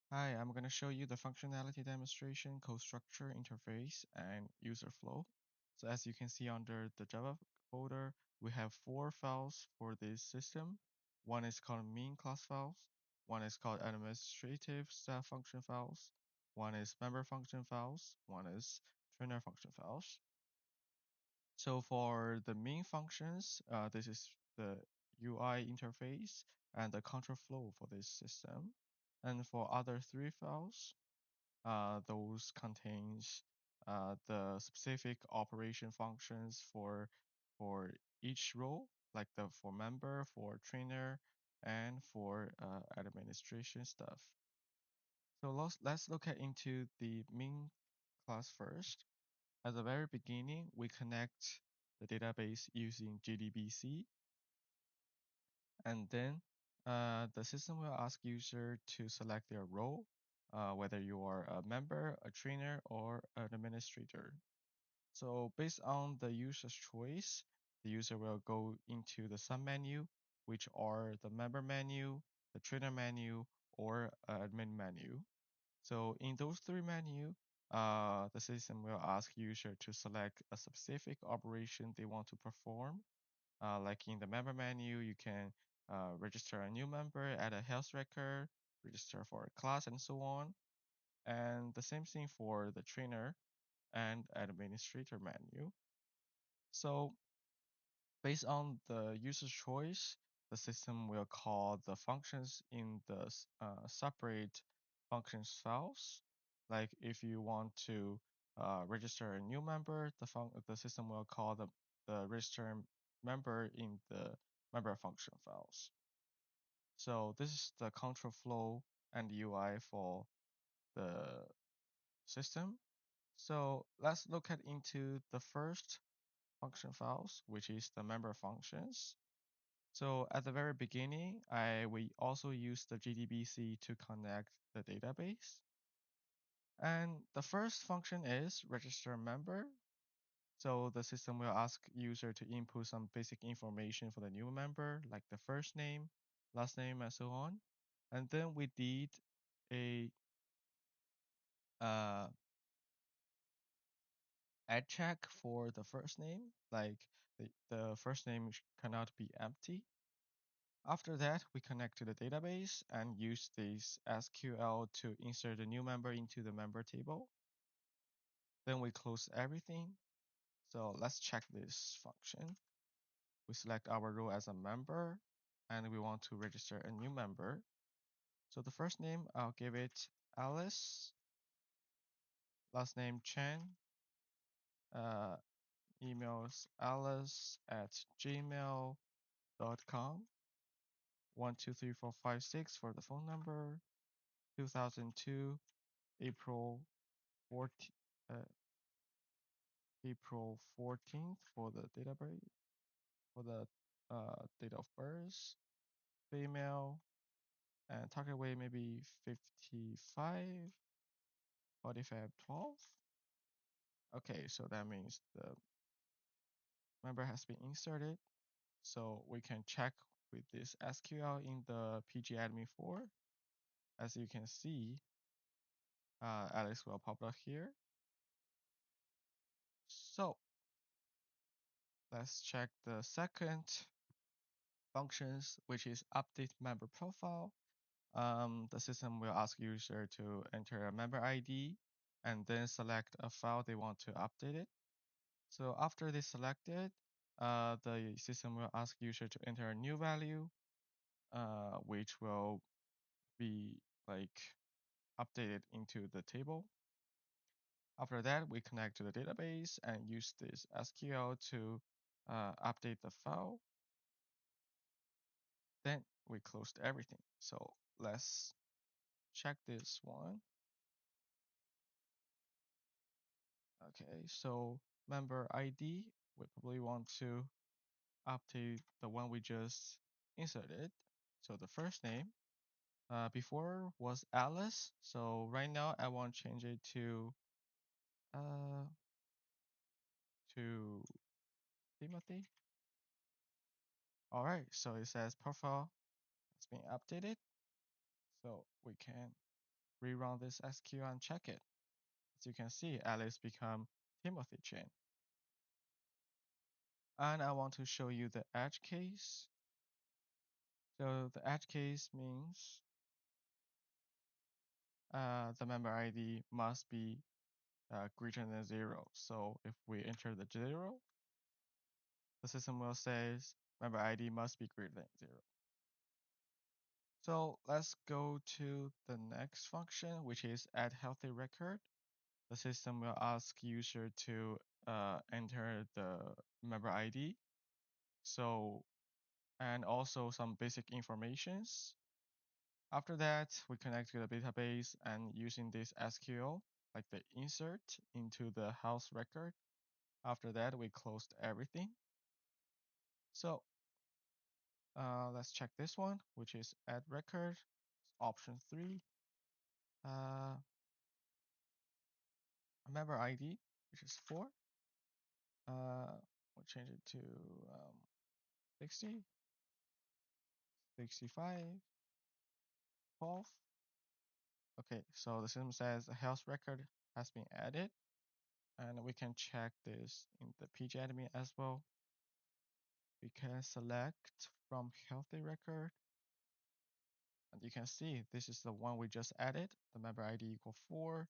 Hi, I'm going to show you the functionality demonstration, code structure, interface, and user flow. So as you can see under the Java folder, we have four files for this system. One is called main class files, one is called administrative staff function files, one is member function files, one is trainer function files. So for the main functions, this is the UI interface and the control flow for this system. And for other three files, those contains the specific operation functions for each role, like the for member, for trainer, and for administration stuff. So let's look at into the main class first. At the very beginning, we connect the database using JDBC, and then the system will ask user to select their role, whether you are a member, a trainer, or an administrator. So based on the user's choice, the user will go into the submenu, which are the member menu, the trainer menu, or admin menu. So in those three menu, the system will ask user to select a specific operation they want to perform. Like in the member menu, you can register a new member, add a health record, register for a class, and so on. And the same thing for the trainer and administrator menu. So based on the user's choice, the system will call the functions in the separate functions files. Like if you want to register a new member, the system will call the register member in the member function files. So this is the control flow and UI for the system. So let's look at into the first function files, which is the member functions. So at the very beginning, we also use the JDBC to connect the database. And the first function is register member. So the system will ask user to input some basic information for the new member, like the first name, last name, and so on. And then we did a uh, add check for the first name, like the first name cannot be empty. After that, we connect to the database and use this SQL to insert a new member into the member table. Then we close everything. So let's check this function. We select our role as a member and we want to register a new member. So the first name, I'll give it Alice, last name Chen, uh, emails alice@gmail.com, 123456 for the phone number, 2002, April 14th, April 14th for the database, for the date of birth, female, and target weight maybe 55, 45, 12. Okay, so that means the member has been inserted. So we can check with this SQL in the pgadmin4. As you can see, Alex will pop up here. So let's check the second functions, which is update member profile. The system will ask user to enter a member ID and then select a file they want to update it. So after they select it, the system will ask user to enter a new value, which will be like updated into the table. After that, we connect to the database and use this SQL to update the file. Then we closed everything. So let's check this one. Okay, so member ID, we probably want to update the one we just inserted. So the first name, before was Alice. So right now I want to change it uh, to Timothy. All right, so it says profile has been updated. So we can rerun this SQL and check it. As you can see, Alice become Timothy Chen. And I want to show you the edge case. So the edge case means the member ID must be greater than 0. So if we enter the 0, the system will say member ID must be greater than 0. So let's go to the next function, which is add healthy record. The system will ask user to enter the member ID. So, and also some basic informations. After that, we connect to the database and using this SQL, like the insert into the house record. After that, we closed everything. So let's check this one, which is add record, option 3. Member ID, which is 4. We'll change it to 60, 65, 12. Okay, so the system says a health record has been added, and we can check this in the pgadmin as well. We can select from healthy record, and you can see this is the one we just added. The member ID equal 4,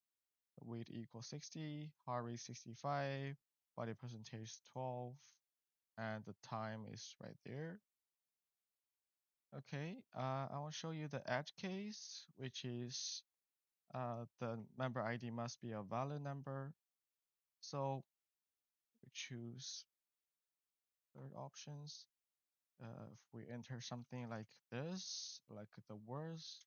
the weight equal 60, heart rate 65, body percentage 12, and the time is right there. Okay, I will show you the edge case, which is the member ID must be a valid number. So we choose third options. If we enter something like this, like the words,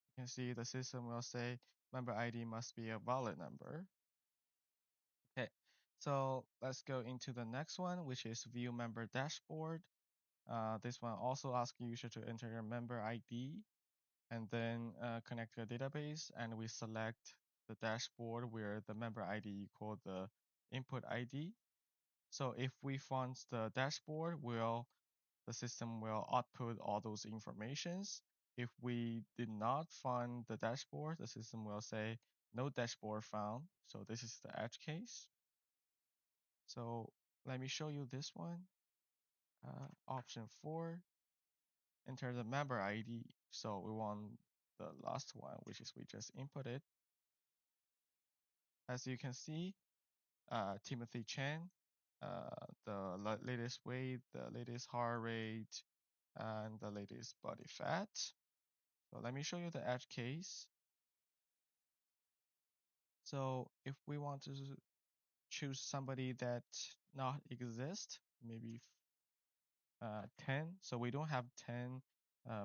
you can see the system will say member ID must be a valid number. Okay, so let's go into the next one, which is view member dashboard. This one also asks user to enter your member ID and then connect to a database, and we select the dashboard where the member ID equal the input ID. So if we find the dashboard, the system will output all those informations. If we did not find the dashboard, the system will say no dashboard found. So this is the edge case. So let me show you this one. Option 4, enter the member ID. So we want the last one, which is we just inputted. As you can see, Timothy Chen, the latest weight, the latest heart rate, and the latest body fat. So let me show you the edge case. So if we want to choose somebody that not exist, maybe 10. So we don't have 10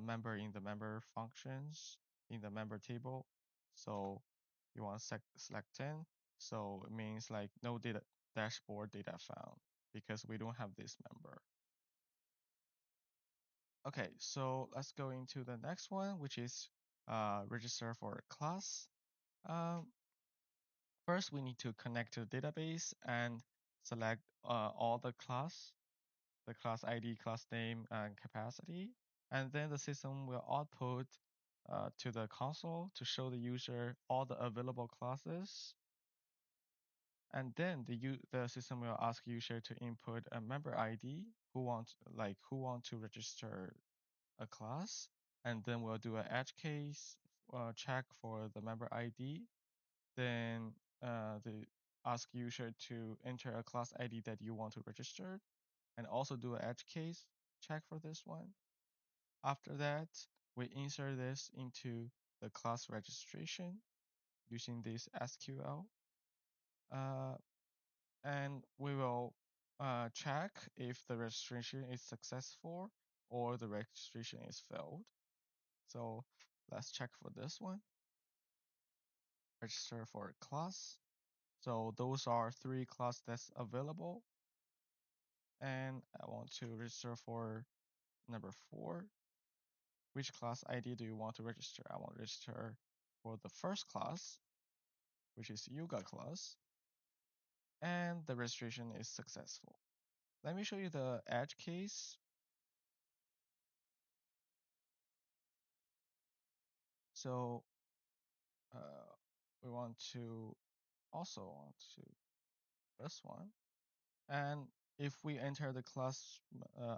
member in the member functions in the member table. So you want to select 10. So it means like no data dashboard data found because we don't have this member. Okay, so let's go into the next one, which is register for a class. Um, First, we need to connect to the database and select all the class ID, class name, and capacity. And then the system will output to the console to show the user all the available classes. And then the system will ask user to input a member ID who want to register a class. And then we'll do an edge case check for the member ID. Then the ask user to enter a class ID that you want to register, and also do an edge case check for this one. After that, we insert this into the class registration using this SQL. Uh, and we will check if the registration is successful or the registration is failed. So let's check for this one. Register for a class. So those are 3 classes that's available. And I want to register for number 4. Which class ID do you want to register? I want to register for the first class, which is yoga class, and the registration is successful. Let me show you the edge case. So uh, we want to also want to this one. And if we enter the class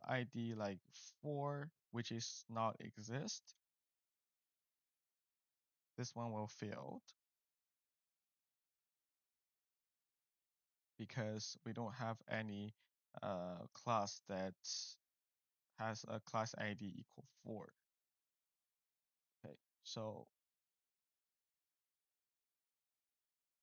ID like 4, which is not exist, this one will fail because we don't have any class that has a class ID equal 4. Okay, so